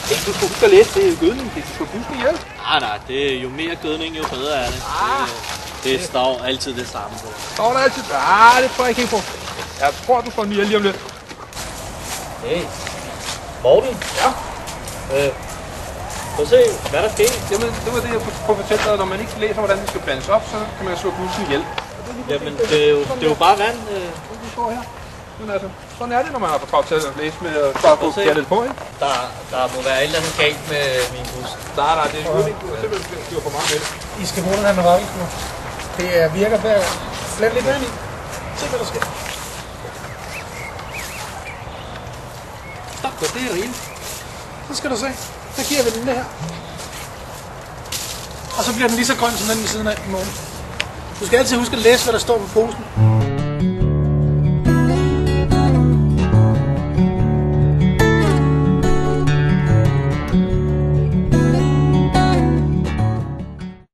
Du skal huske at læse, det er gødning. Det skal huske ihjel. Nej, det er jo mere gødning, jo bedre er det. Det står altid det samme på. Står der altid? Det tror jeg ikke helt på. Jeg tror, du får en ihjel lige om lidt. Hey, Morten? Ja? Prøv at se, hvad der sker. Jamen, det var det, jeg kunne fortælle dig. Når man ikke læser, hvordan det skal blandes op, så kan man slå gulsen ihjel. Jamen, det er jo bare vand. Det står her. Men altså, sådan er det, når man har fået til at læse med at bare få kærligt på, ikke? Der må være et eller andet galt med min bus. Nej, det er jo ikke. Du har simpelthen styr for meget med det. I skal bruge den her med røgelsken. Det virker hver gang. Slet lidt vand i. Se, hvad der sker. Stop, det er rigeligt. Så skal du se. Så giver vi den her. Og så bliver den lige så grøn som den ved siden af i morgen. Du skal altid huske at læse, hvad der står på posen.